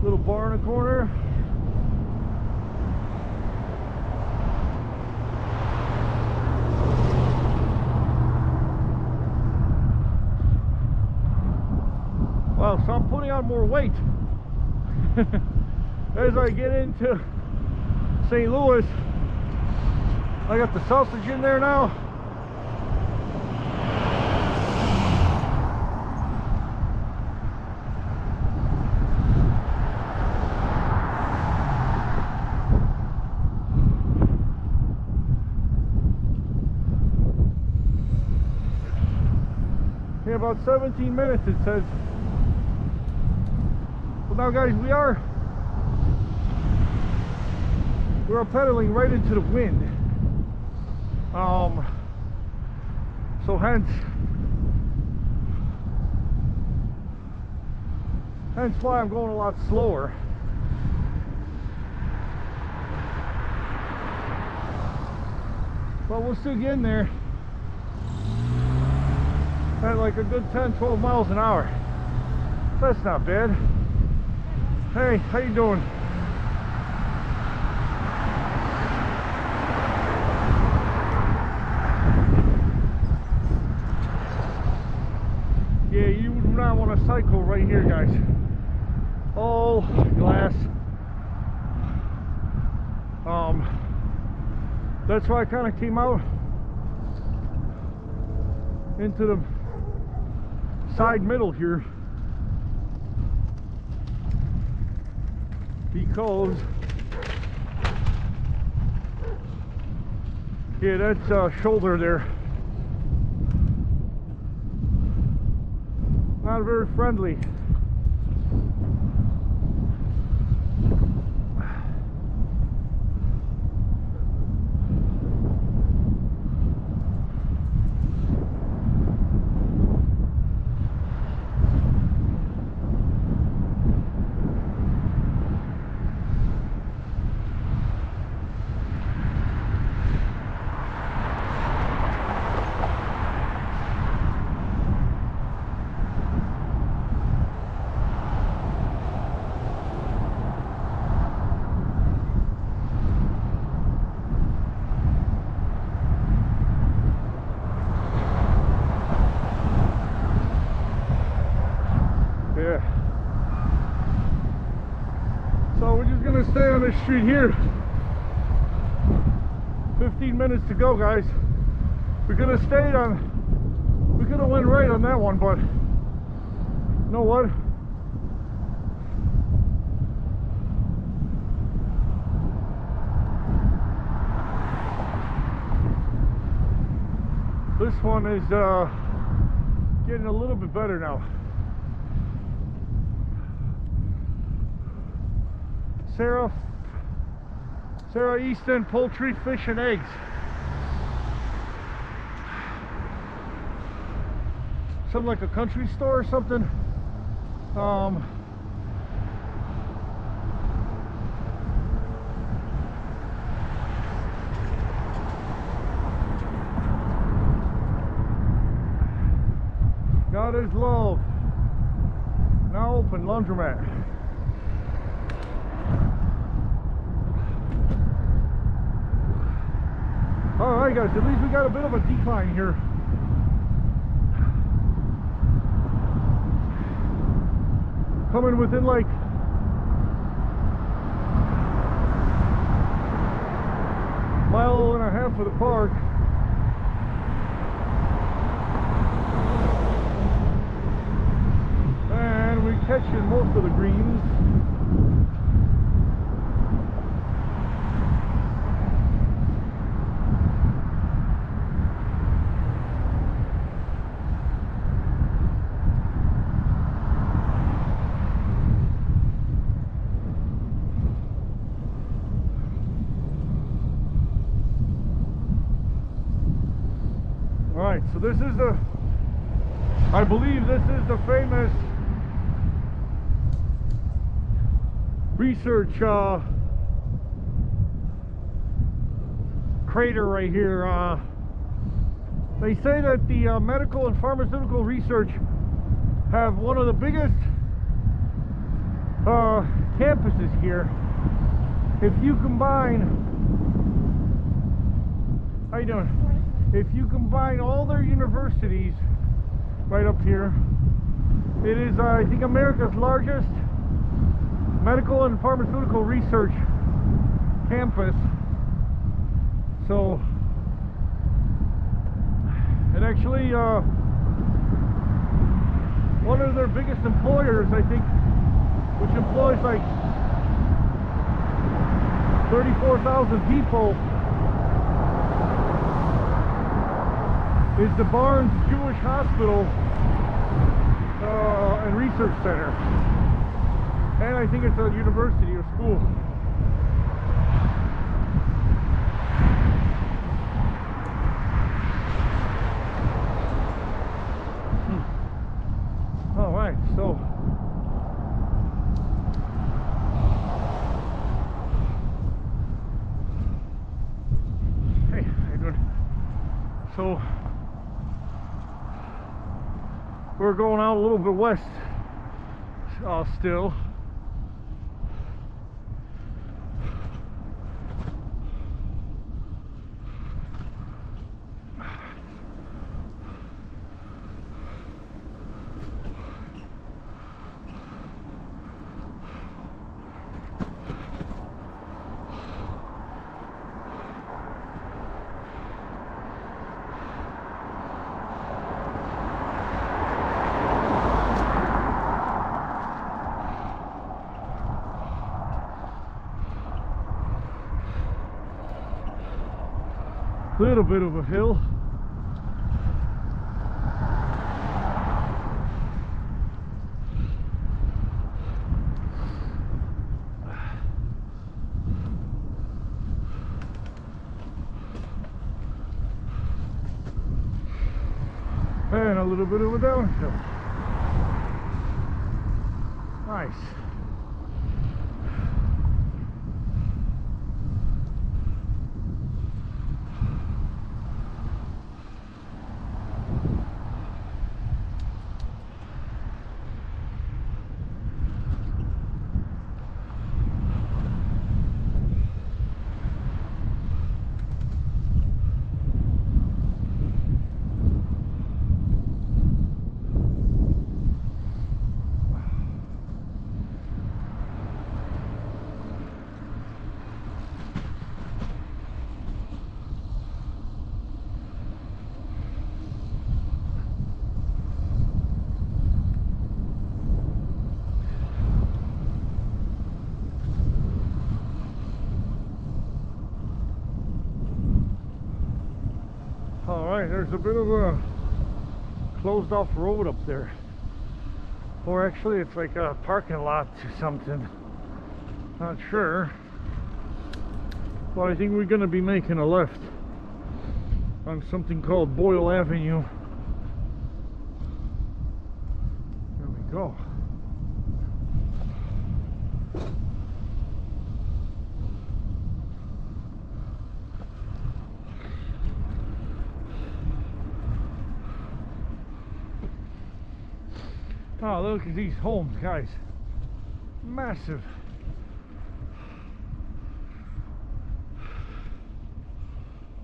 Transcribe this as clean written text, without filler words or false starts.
Little bar in the corner. Wow, so I'm putting on more weight as I get into St. Louis. I got the sausage in there now. In about 17 minutes it says. Well, now guys, we are pedaling right into the wind. So hence why I'm going a lot slower. But we'll still get in there at like a good 10-12 miles an hour. That's not bad. Hey, how you doing? Yeah, you do not want to cycle right here, guys. All glass. That's why I kind of came out into the side middle here, because yeah, that's shoulder there, not very friendly. So we're just gonna stay on this street here. 15 minutes to go, guys. We could have stayed on, we could have went right on that one, but you know what? This one is getting a little bit better now. Sarah Easton Poultry, Fish and Eggs. Something like a country store or something. God is love. Now open laundromat. Alright guys, at least we got a bit of a decline here. Coming within like mile and a half of the park. And we're catching most of the greens. Alright, so this is the, I believe this is the famous research crater right here. They say that the medical and pharmaceutical research have one of the biggest campuses here. If you combine, how you doing? If you combine all their universities right up here, it is, I think, America's largest medical and pharmaceutical research campus. So, and actually, one of their biggest employers, I think, which employs like 34,000 people, is the Barnes Jewish Hospital and Research Center. And I think it's a university or school. All right, so hey, how you doing? So we're going out a little bit west still. Little bit of a hill. And a little bit of a downhill. Nice. Alright, there's a bit of a closed off road up there. Or actually it's like a parking lot to something. Not sure. But I think we're going to be making a left on something called Boyle Avenue. There we go. Oh, look at these homes, guys. Massive.